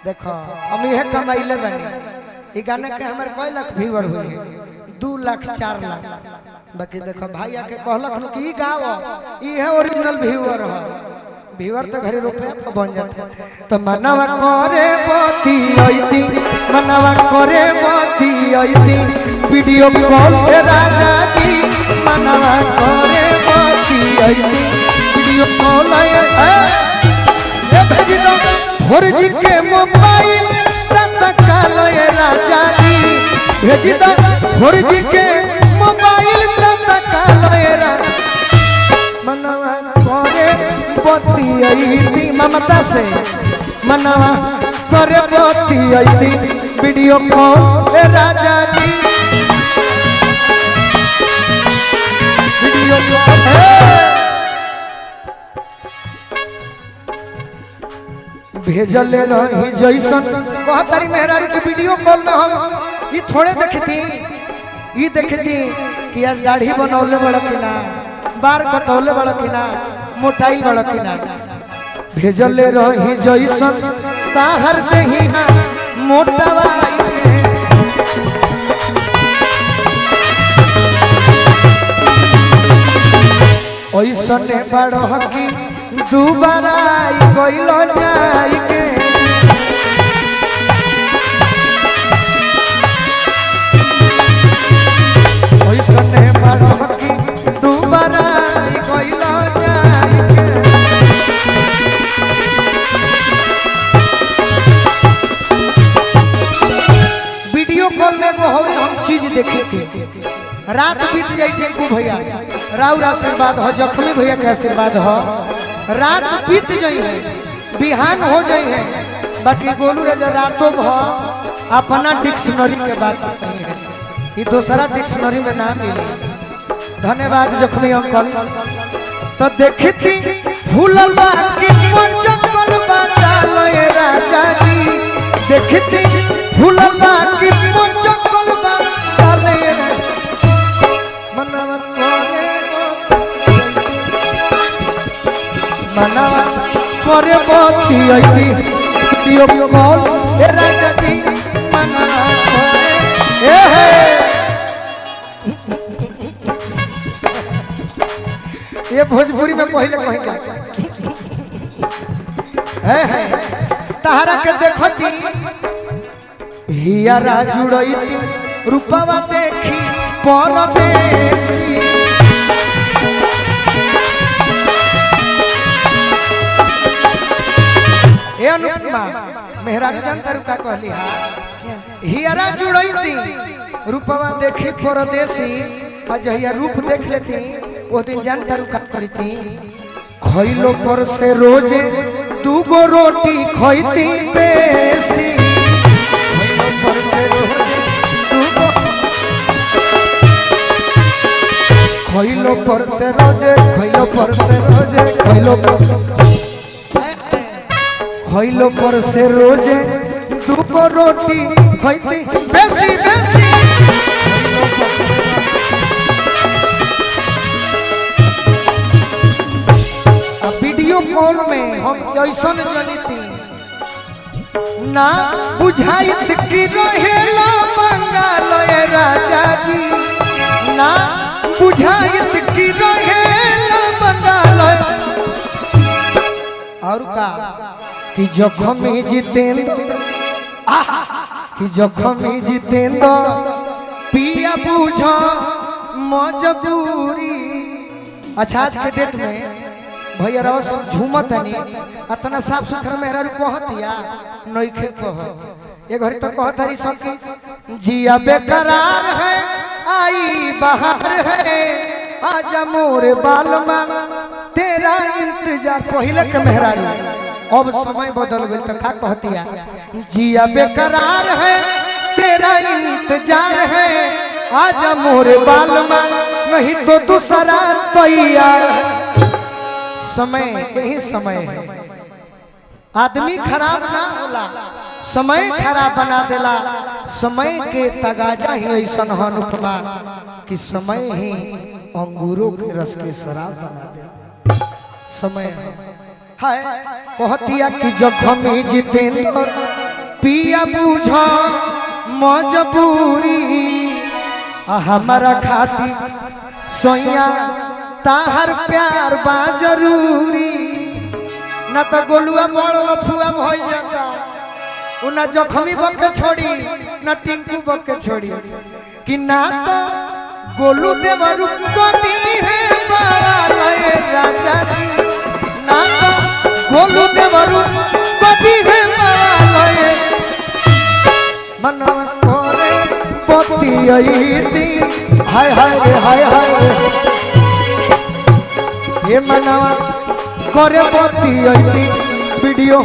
देखो हम यह कमाइले बनी ये गाने के हमारे कोई लाख व्यूअर हुए 2 लाख 4 लाख बाकी देखो भाई आके कहलक कि गाओ ये ओरिजिनल व्यूअर है व्यूअर तो घरे रुपया तो बन जाता तो मनवा करे बती आईती मनवा करे बती आईती वीडियो कॉल पे राजा जी मनवा करे बती आईती वीडियो कॉल आए ए भेज दो 4G के मोबाइल तत्काल ये राजा जी भेज दो 4G के मोबाइल तत्काल ये राजा मनवा करे बती आईती ममता से मनवा करे बती आईती वीडियो कॉल ए राजा जी वीडियो कॉल भेजले रही जैसन कहतारी मेहरारू की वीडियो कॉल में हम ये थोड़े देखती कि आज दाढ़ी बनौले बड़ा कि ना बार कटौले बड़ा कि ना मोटाई बड़ा कि ना भेजले रही जैसन ताहर देही ना मोटावा ओइसने बड़ हकी दोबारा गइल जाई के ओइसने बड़ हकी दोबारा गइल जाई के वीडियो कॉल में वो हम चीज देखे थे रात बीत जाए टेंकू भैया राउर आशीर्वाद हो जख्मी भैया के आशीर्वाद हो रात बीत जाई है बिहान हो जाई है बाकी गोलू राजा रातों भर अपना डिक्शनरी के बात नहीं है ये दूसरा डिक्शनरी में ना मिले धन्यवाद जख्मी अंकल तो देखती फूलल बाकी पंचकल बाजाल ये राजा जी देखती फूलल बाकी पंचकल बाजाल ये मनवा मनवा करे बती आईती वीडियो कॉल ए राजा जी मनवा करे ये भोजपुरी में पहले कहीं है तहरा के देखती हियारा जुड़ई रूपवा देखी परदेसी ए अनुपमा मेहरारू जानता रुका कहली हा हियारा जुड़ई रूपवा देखी परदेसी आज हिया रूप देख लेती वो दिन जानता रुका करती खइलो पर से रोजे 2 गो रोटी खइती बेसी खइलो पर से रोजे 2 गो खइलो पर से रोजे खइलो पर से रोजे खइलो पर से रोजे 2 गो रोटी खइती बेसी बेसी वीडियो कॉल में हम ऐसा जनिती ना बुझाइत कि रहेला बंगाल ये राजा जी ना बुझाइत कि रहेला बंगाल और का कि जखमी जितेंद्र कि जखमी जितेंद्र पिया बुझ मजबूरी अच्छा आज के डेट में भैया रहो सब झूमत नहीं इतना साफ सुथरा मेहरारू कहतिया नइखे कह ये घड़ी तो कहतरी सब जिया बेकरार है आई बाहर है आजा मोरे बालमा तेरा इंतजार पहले के मेहरारू अब समय बदल गई तो का कहतिया जिया बेकरार है तेरा इंतजार है आजा मोरे बालमा नहीं तो दूसरा तैयार समय यही समय है आदमी खराब ना होला समय खराब बना देला समय के तगाजा ही ऐसा अनुपमा कि समय ही अंगूरों के रस के शराब बना दे समय है कहतिया कि जखमी जितेंद्र पिया बूझो मजबूरी हमारा खाती सोया ताहर प्यार बा जरूरी ना तो गोलुआ बड़ लफुआ भई जाता उना जखमी बके छोड़ी ना टिंकू बके छोड़ी कि ना तो गोलू देवरु कदी है बालय राजा जी ना तो गोलू देवरु कदी है बालय मनवा करे पति आईती हाय हाय रे हाय हाय ये मनवा करे पति आईती वीडियो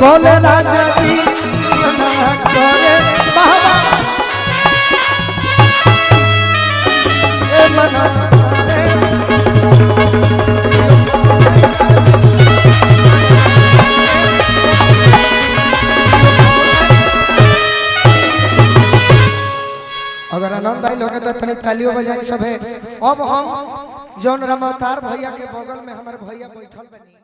कॉल राजा जी मनवा करे बाबा ए मनवा अगर आनंद आई लोगे तो तनी तालियों बजाई सब है। अब हम जौन राम अवतार भैया के बगल में हमारे भैया बैठल बनी।